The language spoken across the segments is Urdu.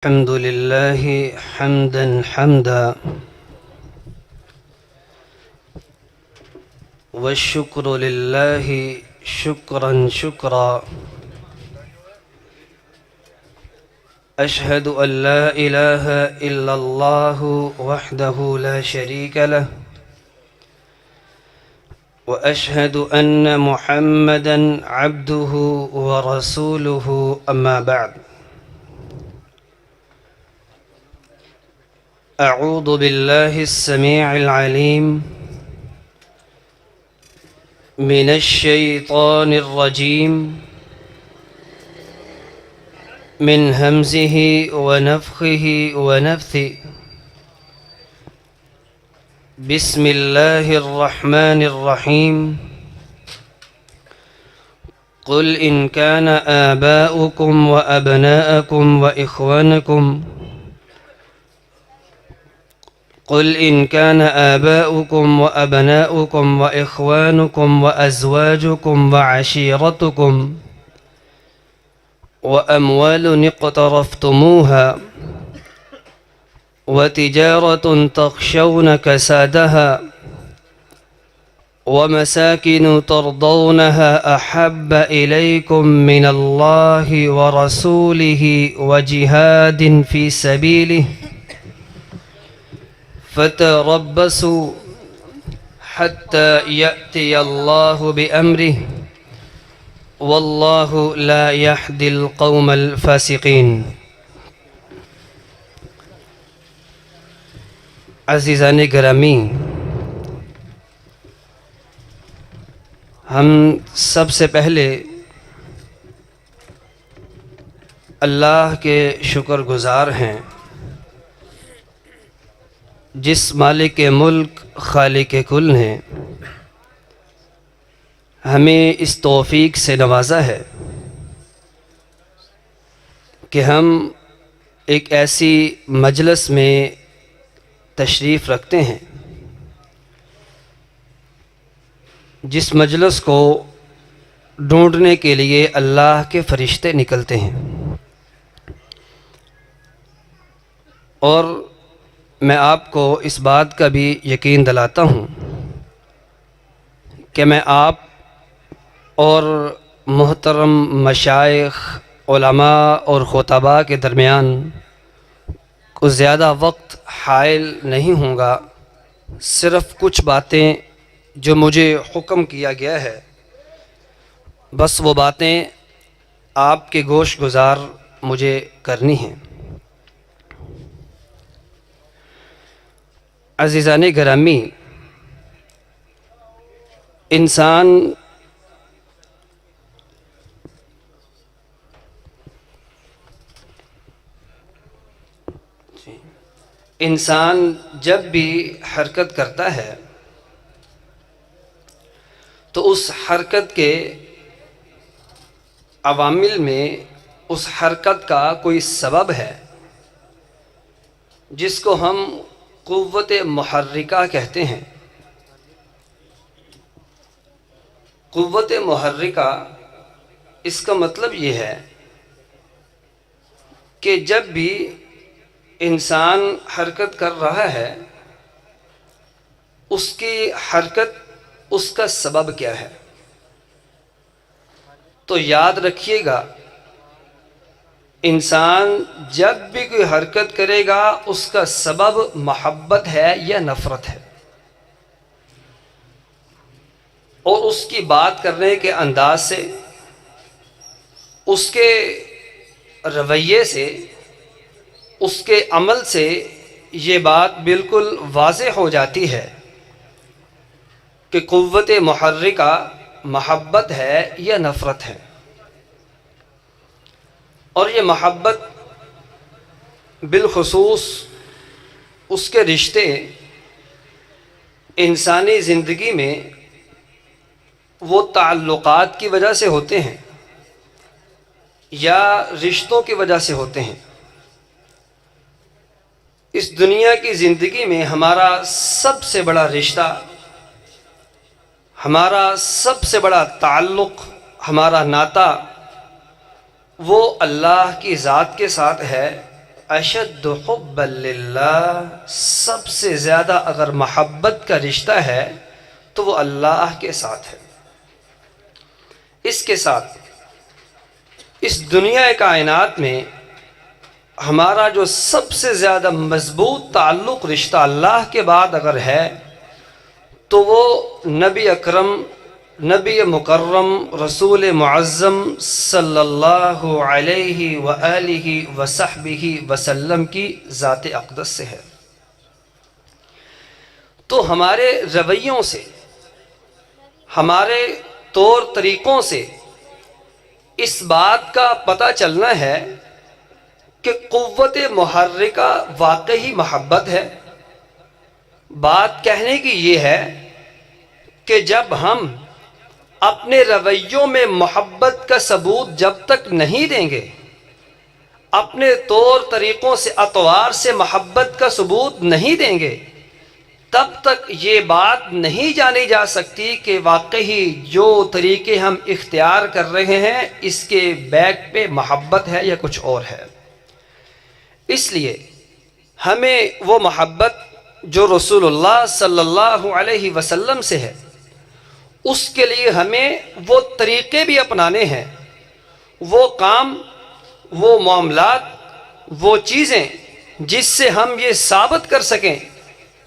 الحمد لله حمدا حمدا والشكر لله شكرا شكرا. أشهد أن لا إله إلا الله وحده لا شريك له، وأشهد أن محمدا عبده ورسوله. أما بعد، أعوذ بالله السميع العليم من الشيطان الرجيم، من همزه ونفخه ونفثه. بسم الله الرحمن الرحيم. قل إن كان آباؤكم وأبناءكم وإخوانكم قل إن كان آباؤكم وأبناؤكم وإخوانكم وأزواجكم وعشيرتكم وأموال اقترفتموها وتجارة تخشون كسادها ومساكن ترضونها أحب إليكم من الله ورسوله وجهاد في سبيله فتربصوا حتى يأتي الله بأمره والله لا يهدي القوم الفاسقين. عزیزان گرامی، ہم سب سے پہلے اللہ کے شکر گزار ہیں، جس مالک ملک خالق کل نے ہمیں اس توفیق سے نوازا ہے کہ ہم ایک ایسی مجلس میں تشریف رکھتے ہیں جس مجلس کو ڈھونڈنے کے لیے اللہ کے فرشتے نکلتے ہیں، اور میں آپ کو اس بات کا بھی یقین دلاتا ہوں کہ میں آپ اور محترم مشائخ، علماء اور خطباء کے درمیان کچھ زیادہ وقت حائل نہیں ہوں گا. صرف کچھ باتیں جو مجھے حکم کیا گیا ہے، بس وہ باتیں آپ کے گوش گزار مجھے کرنی ہیں. عزیزان گرامی، انسان جب بھی حرکت کرتا ہے تو اس حرکت کے عوامل میں اس حرکت کا کوئی سبب ہے جس کو ہم قوت محرکہ کہتے ہیں. قوت محرکہ، اس کا مطلب یہ ہے کہ جب بھی انسان حرکت کر رہا ہے، اس کی حرکت، اس کا سبب کیا ہے. تو یاد رکھیے گا، انسان جب بھی کوئی حرکت کرے گا اس کا سبب محبت ہے یا نفرت ہے، اور اس کی بات کرنے کے انداز سے، اس کے رویے سے، اس کے عمل سے یہ بات بالکل واضح ہو جاتی ہے کہ قوت محرکہ محبت ہے یا نفرت ہے. اور یہ محبت بالخصوص اس کے رشتے انسانی زندگی میں وہ تعلقات کی وجہ سے ہوتے ہیں یا رشتوں کی وجہ سے ہوتے ہیں. اس دنیا کی زندگی میں ہمارا سب سے بڑا رشتہ، ہمارا سب سے بڑا تعلق، ہمارا ناطہ وہ اللہ کی ذات کے ساتھ ہے اشد حبا للہ، سب سے زیادہ اگر محبت کا رشتہ ہے تو وہ اللہ کے ساتھ ہے، اس کے ساتھ۔ اس دنیا کائنات میں ہمارا جو سب سے زیادہ مضبوط تعلق رشتہ اللہ کے بعد اگر ہے تو وہ نبی اکرم، نبی مکرم، رسول معظم صلی اللہ علیہ وآلہ وصحبہ وسلم کی ذات اقدس سے ہے۔ تو ہمارے رویوں سے، ہمارے طور طریقوں سے اس بات کا پتہ چلنا ہے کہ قوت محرکہ واقعی محبت ہے۔ بات کہنے کی یہ ہے کہ جب ہم اپنے رویوں میں محبت کا ثبوت جب تک نہیں دیں گے، اپنے طور طریقوں سے، اطوار سے محبت کا ثبوت نہیں دیں گے، تب تک یہ بات نہیں جانی جا سکتی کہ واقعی جو طریقے ہم اختیار کر رہے ہیں اس کے بیک پہ محبت ہے یا کچھ اور ہے۔ اس لیے ہمیں وہ محبت جو رسول اللہ صلی اللہ علیہ وسلم سے ہے، اس کے لیے ہمیں وہ طریقے بھی اپنانے ہیں، وہ کام، وہ معاملات، وہ چیزیں جس سے ہم یہ ثابت کر سکیں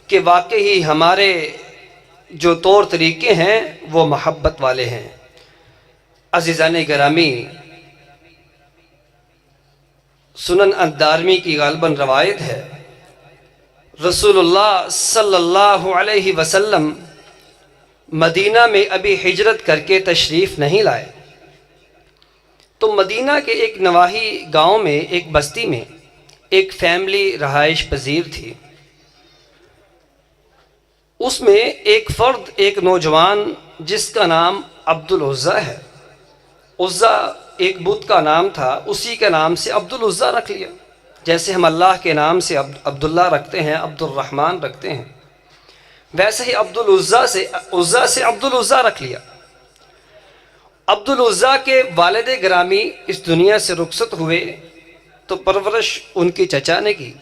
کہ واقعی ہمارے جو طور طریقے ہیں وہ محبت والے ہیں۔ عزیزان گرامی، سنن الدارمی کی غالباً روایت ہے، رسول اللہ صلی اللہ علیہ وسلم مدینہ میں ابھی ہجرت کر کے تشریف نہیں لائے، تو مدینہ کے ایک نواحی گاؤں میں، ایک بستی میں ایک فیملی رہائش پذیر تھی۔ اس میں ایک فرد، ایک نوجوان جس کا نام عبدالعزیٰ ہے، عزیٰ ایک بت کا نام تھا، اسی کے نام سے عبدالعزیٰ رکھ لیا، جیسے ہم اللہ کے نام سے عبداللہ رکھتے ہیں، عبد الرحمن رکھتے ہیں، ویسے ہی عزیٰ سے عبدالعزیٰ رکھ لیا۔ عبدالعزیٰ کے والد گرامی اس دنیا سے رخصت ہوئے تو پرورش ان کی چچا نے کی۔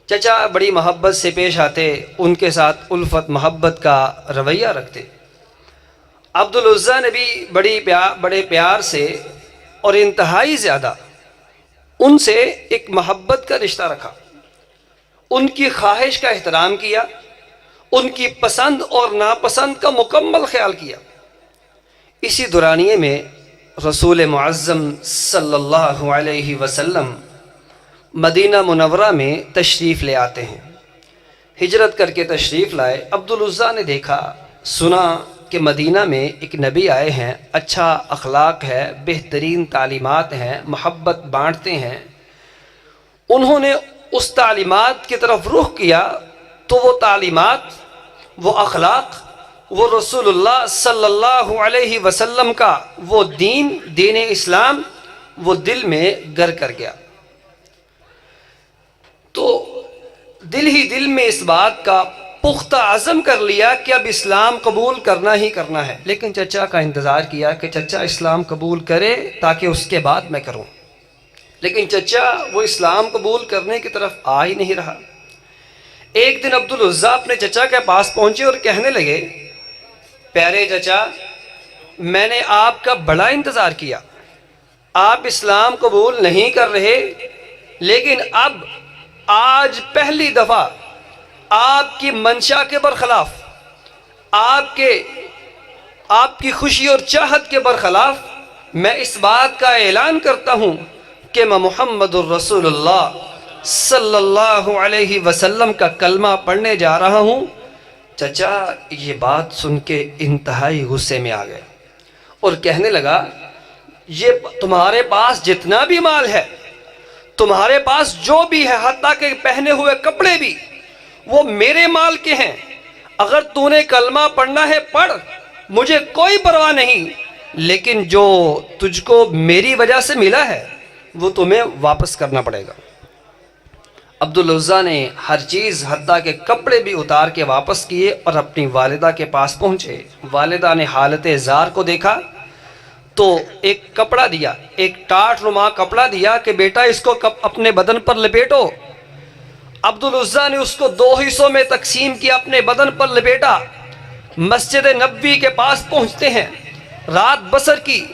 چچا بڑی محبت سے پیش آتے، ان کے ساتھ الفت محبت کا رویہ رکھتے۔ عبدالعزیٰ نے بھی بڑے پیار سے اور انتہائی زیادہ ان سے ایک محبت کا رشتہ رکھا، ان کی خواہش کا احترام کیا، ان کی پسند اور ناپسند کا مکمل خیال کیا۔ اسی دورانیے میں رسول معظم صلی اللہ علیہ وسلم مدینہ منورہ میں تشریف لے آتے ہیں۔ ہجرت کر کے تشریف لائے۔ عبدالعزیٰ نے دیکھا، سنا کہ مدینہ میں ایک نبی آئے ہیں، اچھا اخلاق ہے، بہترین تعلیمات ہیں، محبت بانٹتے ہیں۔ انہوں نے اس تعلیمات کی طرف رخ کیا تو وہ تعلیمات، وہ اخلاق، وہ رسول اللہ صلی اللہ علیہ وسلم کا وہ دین اسلام وہ دل میں گر کر گیا۔ تو دل ہی دل میں اس بات کا پختہ عزم کر لیا کہ اب اسلام قبول کرنا ہی کرنا ہے، لیکن چچا کا انتظار کیا کہ چچا اسلام قبول کرے تاکہ اس کے بعد میں کروں، لیکن چچا وہ اسلام قبول کرنے کی طرف آ ہی نہیں رہا۔ ایک دن عبدالعزیٰ اپنے چچا کے پاس پہنچے اور کہنے لگے، پیارے چچا، میں نے آپ کا بڑا انتظار کیا، آپ اسلام قبول نہیں کر رہے، لیکن اب آج پہلی دفعہ آپ کی منشا کے برخلاف، آپ کی خوشی اور چاہت کے برخلاف میں اس بات کا اعلان کرتا ہوں کہ میں محمد الرسول اللہ صلی اللہ علیہ وسلم کا کلمہ پڑھنے جا رہا ہوں۔ چچا یہ بات سن کے انتہائی غصے میں آ گئے اور کہنے لگا، یہ تمہارے پاس جتنا بھی مال ہے، تمہارے پاس جو بھی ہے، حتیٰ کہ پہنے ہوئے کپڑے بھی، وہ میرے مال کے ہیں۔ اگر تو نے کلمہ پڑھنا ہے پڑھ، مجھے کوئی پرواہ نہیں، لیکن جو تجھ کو میری وجہ سے ملا ہے وہ تمہیں واپس کرنا پڑے گا۔ عبدالعزیٰ نے ہر چیز حتیٰ کہ کپڑے بھی اتار کے واپس کیے اور اپنی والدہ کے پاس پہنچے۔ والدہ نے حالت زار کو دیکھا تو ایک کپڑا دیا، ایک ٹاٹ نما کپڑا دیا کہ بیٹا اس کو اپنے بدن پر لپیٹو۔ عبد العزیٰ نے اس کو 2 حصوں میں تقسیم کیا، اپنے بدن پر لپیٹا۔ مسجد نبوی کے پاس پہنچتے ہیں، رات بسر کی،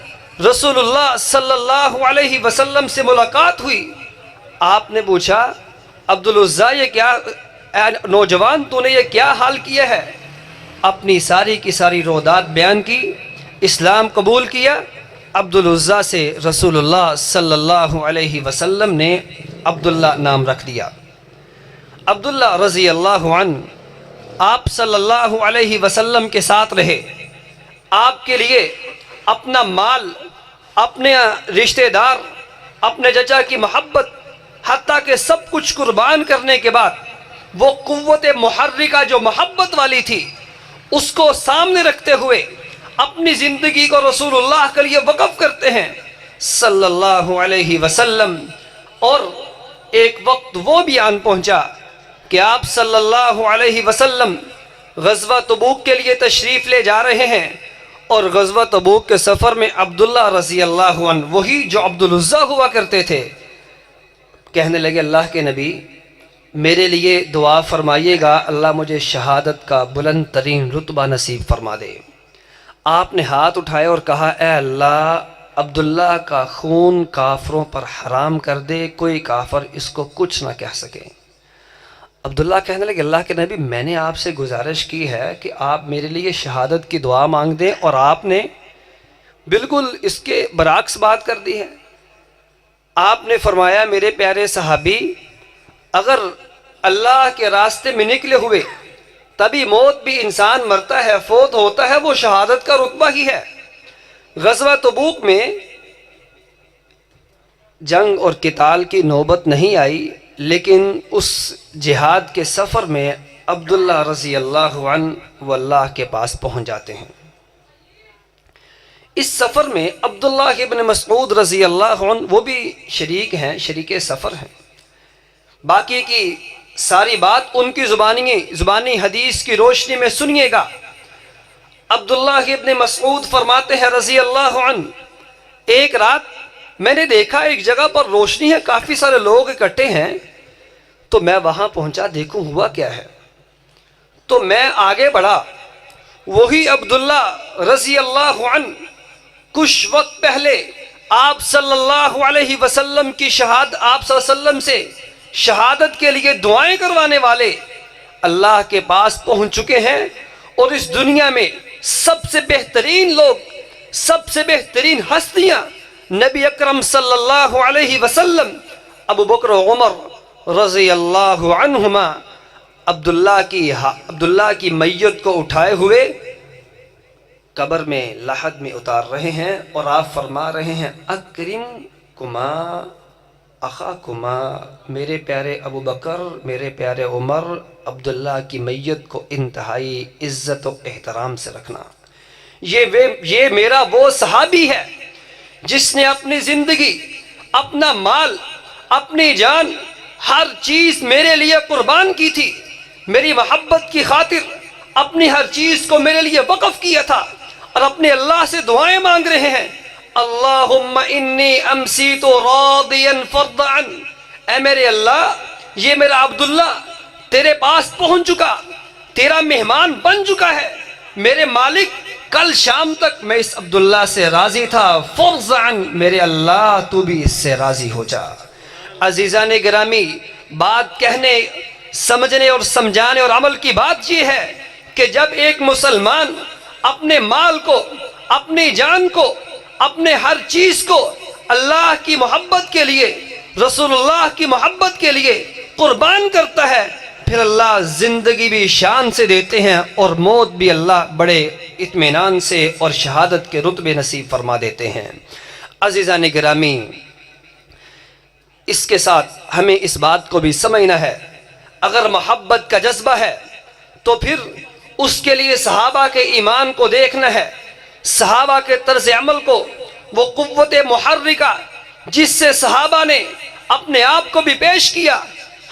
رسول اللہ صلی اللہ علیہ وسلم سے ملاقات ہوئی۔ آپ نے پوچھا عبد العزیٰ یہ کیا، اے نوجوان تو نے یہ کیا حال کیا ہے؟ اپنی ساری کی ساری رودات بیان کی، اسلام قبول کیا۔ عبد العزیٰ سے رسول اللہ صلی اللہ علیہ وسلم نے عبداللہ نام رکھ دیا۔ عبداللہ رضی اللہ عنہ آپ صلی اللہ علیہ وسلم کے ساتھ رہے، آپ کے لیے اپنا مال، اپنے رشتہ دار، اپنے چچا کی محبت، حتیٰ کہ سب کچھ قربان کرنے کے بعد وہ قوت محرکہ جو محبت والی تھی اس کو سامنے رکھتے ہوئے اپنی زندگی کو رسول اللہ کے لیے وقف کرتے ہیں صلی اللہ علیہ وسلم۔ اور ایک وقت وہ بھی آن پہنچا کہ آپ صلی اللہ علیہ وسلم غزوہ تبوک کے لیے تشریف لے جا رہے ہیں، اور غزوہ تبوک کے سفر میں عبداللہ رضی اللہ عنہ، وہی جو عبد العزیٰ ہوا کرتے تھے، کہنے لگے اللہ کے نبی میرے لیے دعا فرمائیے گا، اللہ مجھے شہادت کا بلند ترین رتبہ نصیب فرما دے۔ آپ نے ہاتھ اٹھائے اور کہا اے اللہ عبداللہ کا خون کافروں پر حرام کر دے، کوئی کافر اس کو کچھ نہ کہہ سکے۔ عبداللہ کہنے لگے اللہ کے نبی میں نے آپ سے گزارش کی ہے کہ آپ میرے لیے شہادت کی دعا مانگ دیں، اور آپ نے بالکل اس کے برعکس بات کر دی ہے۔ آپ نے فرمایا میرے پیارے صحابی، اگر اللہ کے راستے میں نکلے ہوئے تبھی موت بھی انسان مرتا ہے، فوت ہوتا ہے، وہ شہادت کا رتبہ ہی ہے۔ غزوہ تبوک میں جنگ اور قتال کی نوبت نہیں آئی، لیکن اس جہاد کے سفر میں عبداللہ رضی اللہ عنہ وہ اللہ کے پاس پہنچ جاتے ہیں۔ اس سفر میں عبداللہ ابن مسعود رضی اللہ عنہ وہ بھی شریک ہیں، شریک سفر ہیں۔ باقی کی ساری بات ان کی زبانی حدیث کی روشنی میں سنیے گا۔ عبداللہ ابن مسعود فرماتے ہیں رضی اللہ عنہ، ایک رات میں نے دیکھا ایک جگہ پر روشنی ہے، کافی سارے لوگ اکٹھے ہیں، تو میں وہاں پہنچا دیکھوں ہوا کیا ہے۔ تو میں آگے بڑھا، وہی عبداللہ رضی اللہ عنہ کچھ وقت پہلے آپ صلی اللہ علیہ وسلم کی آپ صلی اللہ علیہ وسلم سے شہادت کے لیے دعائیں کروانے والے اللہ کے پاس پہنچ چکے ہیں، اور اس دنیا میں سب سے بہترین لوگ، سب سے بہترین ہستیاں نبی اکرم صلی اللہ علیہ وسلم، ابو بکر و عمر رضی اللہ عنہما عبداللہ کی میت کو اٹھائے ہوئے قبر میں لحد میں اتار رہے ہیں، اور آپ فرما رہے ہیں اکرم کما اخاکما، میرے پیارے ابو بکر، میرے پیارے عمر، عبداللہ کی میت کو انتہائی عزت و احترام سے رکھنا۔ یہ میرا وہ صحابی ہے جس نے اپنی زندگی، اپنا مال، اپنی جان، ہر چیز میرے لیے قربان کی تھی، میری محبت کی خاطر اپنی ہر چیز کو میرے لیے وقف کیا تھا، اور اپنے اللہ سے دعائیں مانگ رہے ہیں اللہم انی امسیت راضیا فرض عن، اے میرے اللہ یہ میرا عبداللہ تیرے پاس پہنچ چکا، تیرا مہمان بن چکا ہے، میرے مالک کل شام تک میں اس عبداللہ سے راضی تھا، فرض عن، میرے اللہ تو بھی اس سے راضی ہو جا۔ عزیزان گرامی، بات کہنے، سمجھنے اور سمجھانے اور عمل کی بات یہ ہے کہ جب ایک مسلمان اپنے مال کو، اپنی جان کو، اپنے ہر چیز کو اللہ کی محبت کے لیے، رسول اللہ کی محبت کے لیے قربان کرتا ہے، پھر اللہ زندگی بھی شان سے دیتے ہیں، اور موت بھی اللہ بڑے اطمینان سے اور شہادت کے رتبے نصیب فرما دیتے ہیں۔ عزیزان گرامی، اس کے ساتھ ہمیں اس بات کو بھی سمجھنا ہے، اگر محبت کا جذبہ ہے تو پھر اس کے لیے صحابہ کے ایمان کو دیکھنا ہے، صحابہ کے طرز عمل کو، وہ قوت محرکہ جس سے صحابہ نے اپنے آپ کو بھی پیش کیا،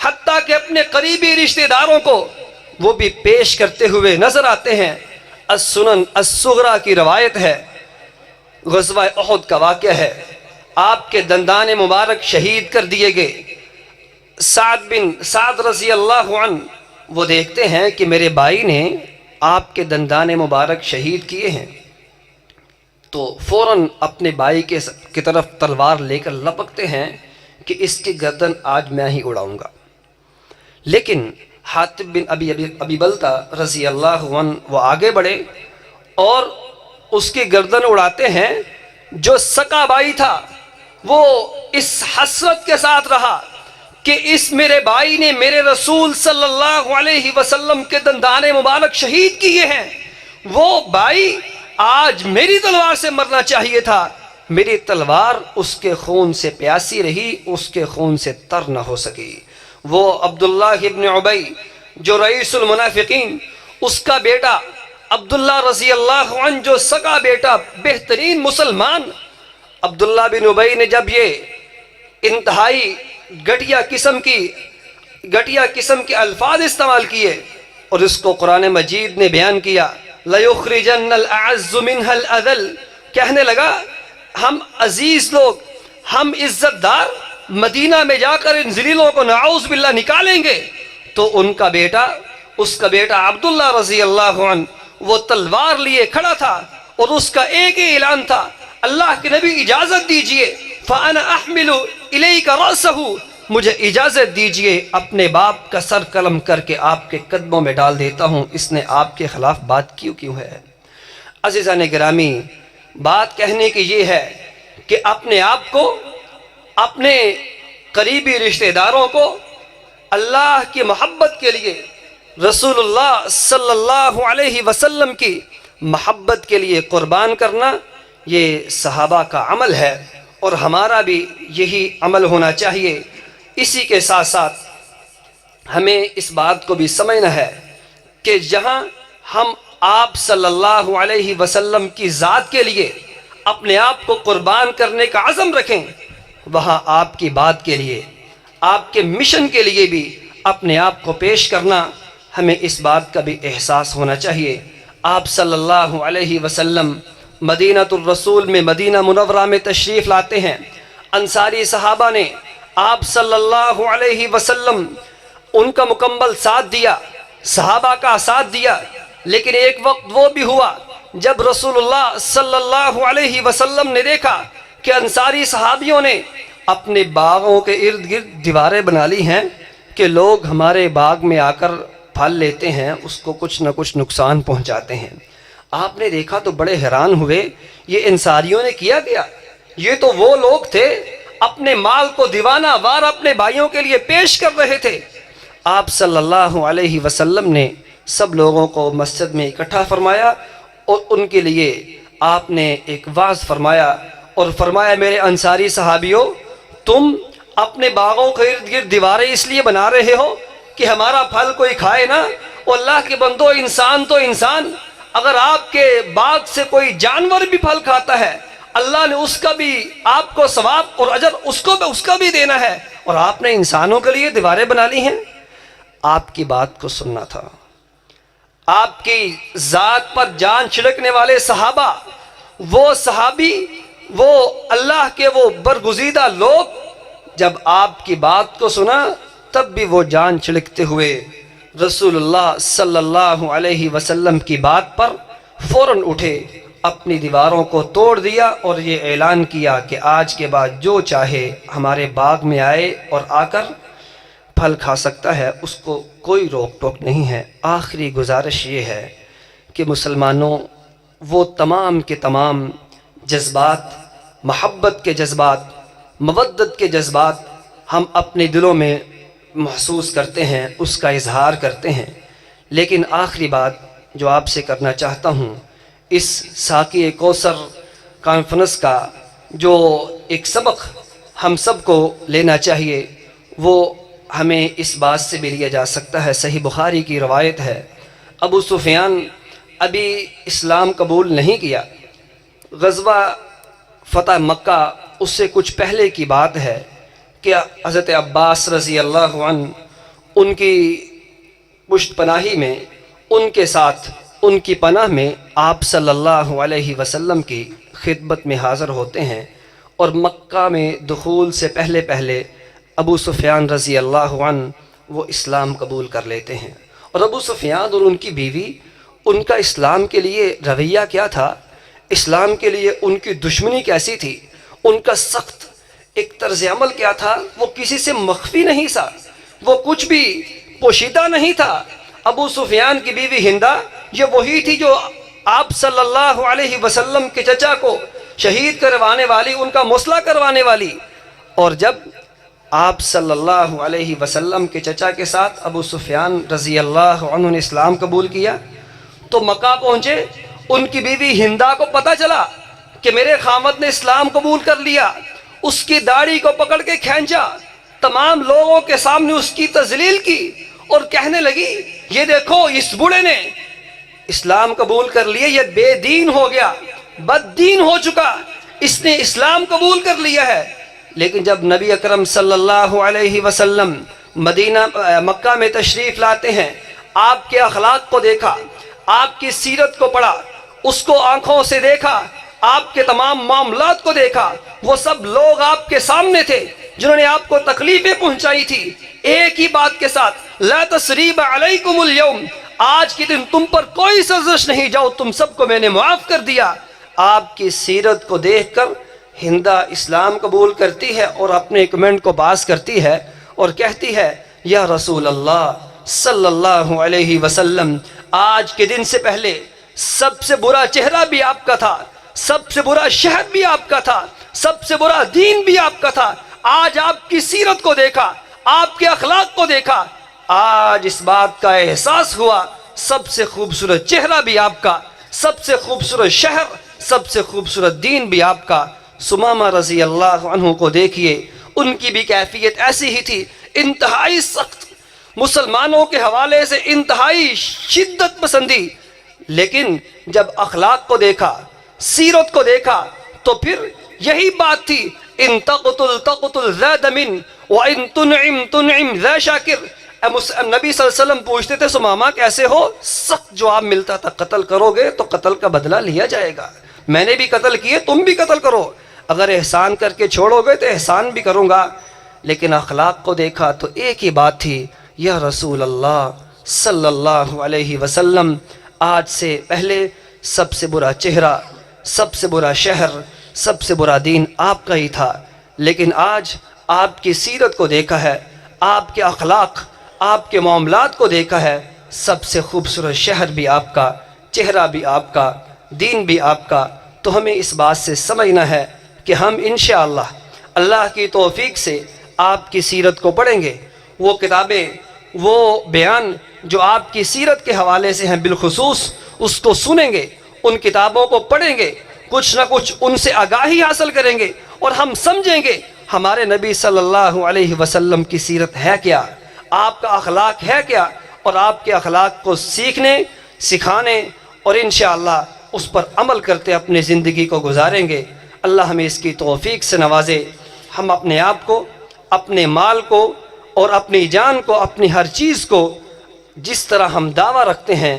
حتیٰ کہ اپنے قریبی رشتہ داروں کو وہ بھی پیش کرتے ہوئے نظر آتے ہیں۔ السنن الصغریٰ کی روایت ہے، غزوہ احد کا واقعہ ہے۔ آپ کے دندان مبارک شہید کر دیے گئے۔ سعد رضی اللہ عنہ وہ دیکھتے ہیں کہ میرے بھائی نے آپ کے دندان مبارک شہید کیے ہیں، تو فوراً اپنے بھائی کی طرف تلوار لے کر لپکتے ہیں کہ اس کی گردن آج میں ہی اڑاؤں گا۔ لیکن حاطب بن ابی بلتہ رضی اللہ عنہ وہ آگے بڑھے اور اس کی گردن اڑاتے ہیں۔ جو سکا بھائی تھا وہ اس حسرت کے ساتھ رہا کہ اس میرے بھائی نے میرے رسول صلی اللہ علیہ وسلم کے دندان مبارک شہید کیے ہیں، وہ بھائی آج میری تلوار سے مرنا چاہیے تھا، میری تلوار اس کے خون سے پیاسی رہی، اس کے خون سے تر نہ ہو سکی۔ وہ عبداللہ ابن عبی جو رئیس المنافقین، اس کا بیٹا عبداللہ رضی اللہ عنہ جو سگا بیٹا بہترین مسلمان، عبداللہ بن عبی نے جب یہ انتہائی گھٹیا قسم کے الفاظ استعمال کیے اور اس کو قرآن مجید نے بیان کیا، لَيُخْرِجَنَّ الْأَعَزُّ مِنْهَا الْأَذَلُ، کہنے لگا ہم عزیز لوگ، ہم عزت دار مدینہ میں جا کر ان ذلیلوں کو نعوذ باللہ نکالیں گے۔ تو اس کا بیٹا عبداللہ رضی اللہ عنہ وہ تلوار لیے کھڑا تھا اور اس کا ایک ہی اعلان تھا، اللہ کے نبی اجازت دیجئے، فَأَنَا أَحْمِلُ إِلَيْكَ رَأْسَهُ، مجھے اجازت دیجئے اپنے باپ کا سر قلم کر کے آپ کے قدموں میں ڈال دیتا ہوں، اس نے آپ کے خلاف بات کیوں ہے۔ عزیزان گرامی، بات کہنے کی یہ ہے کہ اپنے آپ کو، اپنے قریبی رشتہ داروں کو اللہ کی محبت کے لیے، رسول اللہ صلی اللہ علیہ وسلم کی محبت کے لیے قربان کرنا، یہ صحابہ کا عمل ہے اور ہمارا بھی یہی عمل ہونا چاہیے۔ اسی کے ساتھ ساتھ ہمیں اس بات کو بھی سمجھنا ہے کہ جہاں ہم آپ صلی اللہ علیہ وسلم کی ذات کے لیے اپنے آپ کو قربان کرنے کا عزم رکھیں، وہاں آپ کی بات کے لیے، آپ کے مشن کے لیے بھی اپنے آپ کو پیش کرنا، ہمیں اس بات کا بھی احساس ہونا چاہیے۔ آپ صلی اللہ علیہ وسلم مدینہ الرسول میں، مدینہ منورہ میں تشریف لاتے ہیں۔ انصاری صحابہ نے آپ صلی اللہ علیہ وسلم ان کا مکمل ساتھ دیا، صحابہ کا ساتھ دیا، لیکن ایک وقت وہ بھی ہوا جب رسول اللہ صلی اللہ علیہ وسلم نے دیکھا کہ انصاری صحابیوں نے اپنے باغوں کے ارد گرد دیواریں بنا لی ہیں کہ لوگ ہمارے باغ میں آ کر پھل لیتے ہیں، اس کو کچھ نہ کچھ نقصان پہنچاتے ہیں۔ آپ نے دیکھا تو بڑے حیران ہوئے، یہ انصاریوں نے کیا گیا؟ یہ تو وہ لوگ تھے اپنے مال کو دیوانہ وار اپنے بھائیوں کے لیے پیش کر رہے تھے۔ آپ صلی اللہ علیہ وسلم نے سب لوگوں کو مسجد میں اکٹھا فرمایا اور ان کے لیے آپ نے ایک وعظ فرمایا اور فرمایا، میرے انصاری صحابیوں، تم اپنے باغوں کے ارد گرد دیواریں اس لیے بنا رہے ہو کہ ہمارا پھل کوئی کھائے نا؟ اور اللہ کے بندو، انسان تو انسان، اگر آپ کے باغ سے کوئی جانور بھی پھل کھاتا ہے، اللہ نے اس کا بھی آپ کو ثواب اور اجر اس کا بھی دینا ہے، اور آپ نے انسانوں کے لیے دیواریں بنا لی ہیں۔ آپ کی بات کو سننا تھا۔ آپ کی ذات پر جان چھڑکنے والے صحابہ، وہ صحابی، وہ اللہ کے وہ برگزیدہ لوگ، جب آپ کی بات کو سنا تب بھی وہ جان چھڑکتے ہوئے رسول اللہ صلی اللہ علیہ وسلم کی بات پر فوراً اٹھے، اپنی دیواروں کو توڑ دیا اور یہ اعلان کیا کہ آج کے بعد جو چاہے ہمارے باغ میں آئے اور آ کر پھل کھا سکتا ہے، اس کو کوئی روک ٹوک نہیں ہے۔ آخری گزارش یہ ہے کہ مسلمانوں، وہ تمام کے تمام جذبات، محبت کے جذبات، مودت کے جذبات ہم اپنے دلوں میں محسوس کرتے ہیں، اس کا اظہار کرتے ہیں، لیکن آخری بات جو آپ سے کرنا چاہتا ہوں، اس ساقی کوثر کانفرنس کا جو ایک سبق ہم سب کو لینا چاہیے، وہ ہمیں اس بات سے بھی لیا جا سکتا ہے۔ صحیح بخاری کی روایت ہے، ابو سفیان ابھی اسلام قبول نہیں کیا، غزوہ فتح مکہ اس سے کچھ پہلے کی بات ہے کہ حضرت عباس رضی اللہ عنہ ان کی پشت پناہی میں، ان کے ساتھ، ان کی پناہ میں آپ صلی اللہ علیہ وسلم کی خدمت میں حاضر ہوتے ہیں اور مکہ میں دخول سے پہلے پہلے ابو سفیان رضی اللہ عنہ وہ اسلام قبول کر لیتے ہیں۔ اور ابو سفیان اور ان کی بیوی، ان کا اسلام کے لیے رویہ کیا تھا، اسلام کے لیے ان کی دشمنی کیسی تھی، ان کا سخت ایک طرز عمل کیا تھا، وہ کسی سے مخفی نہیں تھا، وہ کچھ بھی پوشیدہ نہیں تھا۔ ابو سفیان کی بیوی ہندہ یہ وہی تھی جو آپ صلی اللہ علیہ وسلم کے چچا کو شہید کروانے والی، ان کا مسئلہ کروانے والی۔ اور جب آپ صلی اللہ علیہ وسلم کے چچا کے ساتھ ابو سفیان رضی اللہ عنہ نے اسلام قبول کیا تو مکہ پہنچے، ان کی بیوی ہندہ کو پتہ چلا کہ میرے خامد نے اسلام قبول کر لیا، اس کی داڑھی کو پکڑ کے کھینچا، تمام لوگوں کے سامنے اس کی تذلیل کی اور کہنے لگی یہ دیکھو اس بوڑھے نے اسلام قبول کر لیے، یہ بے دین ہو گیا، بد دین ہو چکا، اس نے اسلام قبول کر لیا ہے۔ لیکن جب نبی اکرم صلی اللہ علیہ وسلم مکہ میں تشریف لاتے ہیں، آپ کے اخلاق کو دیکھا، آپ کی سیرت کو پڑھا، اس کو آنکھوں سے دیکھا، آپ کے تمام معاملات کو دیکھا، وہ سب لوگ آپ کے سامنے تھے جنہوں نے آپ کو تکلیفیں پہنچائی تھی، ایک ہی بات کے ساتھ لا تثریب علیکم اليوم، آج کے دن تم پر کوئی سرزش نہیں، جاؤ تم سب کو میں نے معاف کر دیا۔ آپ کی سیرت کو دیکھ کر ہندہ اسلام قبول کرتی ہے اور اپنے کمنٹ کو باز کرتی ہے اور کہتی ہے یا رسول اللہ صلی اللہ علیہ وسلم، آج کے دن سے پہلے سب سے برا چہرہ بھی آپ کا تھا، سب سے برا شہر بھی آپ کا تھا، سب سے برا دین بھی آپ کا تھا، آج آپ کی سیرت کو دیکھا، آپ کے اخلاق کو دیکھا، آج اس بات کا احساس ہوا سب سے خوبصورت چہرہ بھی آپ کا، سب سے خوبصورت شہر، سب سے خوبصورت دین بھی آپ کا۔ سمامہ رضی اللہ عنہ کو دیکھیے، ان کی بھی کیفیت ایسی ہی تھی، انتہائی سخت، مسلمانوں کے حوالے سے انتہائی شدت پسندی، لیکن جب اخلاق کو دیکھا، سیرت کو دیکھا تو پھر یہی بات تھی، ان تقتل تقتل ذا دم وان تنعم تنعم ذا شاکر۔ نبی صلی اللہ علیہ وسلم پوچھتے تھے سمامہ کیسے ہو؟ سخت جواب ملتا تھا، قتل کرو گے تو قتل کا بدلہ لیا جائے گا، میں نے بھی قتل کیے تم بھی قتل کرو، اگر احسان کر کے چھوڑو گے تو احسان بھی کروں گا۔ لیکن اخلاق کو دیکھا تو ایک ہی بات تھی، یا رسول اللہ صلی اللہ علیہ وسلم، آج سے پہلے سب سے برا چہرہ، سب سے برا شہر، سب سے برا دین آپ کا ہی تھا، لیکن آج آپ کی سیرت کو دیکھا ہے، آپ کے اخلاق، آپ کے معاملات کو دیکھا ہے، سب سے خوبصورت شہر بھی آپ کا، چہرہ بھی آپ کا، دین بھی آپ کا۔ تو ہمیں اس بات سے سمجھنا ہے کہ ہم انشاءاللہ اللہ کی توفیق سے آپ کی سیرت کو پڑھیں گے، وہ کتابیں، وہ بیان جو آپ کی سیرت کے حوالے سے ہیں بالخصوص اس کو سنیں گے، ان کتابوں کو پڑھیں گے، کچھ نہ کچھ ان سے آگاہی حاصل کریں گے اور ہم سمجھیں گے ہمارے نبی صلی اللہ علیہ وسلم کی سیرت ہے کیا، آپ کا اخلاق ہے کیا، اور آپ کے اخلاق کو سیکھنے، سکھانے اور انشاءاللہ اس پر عمل کرتے اپنی زندگی کو گزاریں گے۔ اللہ ہمیں اس کی توفیق سے نوازے، ہم اپنے آپ کو، اپنے مال کو اور اپنی جان کو، اپنی ہر چیز کو جس طرح ہم دعویٰ رکھتے ہیں،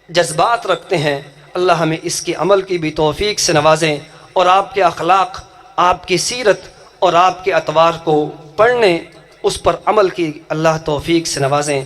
جذبات رکھتے ہیں، اللہ ہمیں اس کی عمل کی بھی توفیق سے نوازیں، اور آپ کے اخلاق، آپ کی سیرت اور آپ کے اطوار کو پڑھنے، اس پر عمل کی اللہ توفیق سے نوازیں۔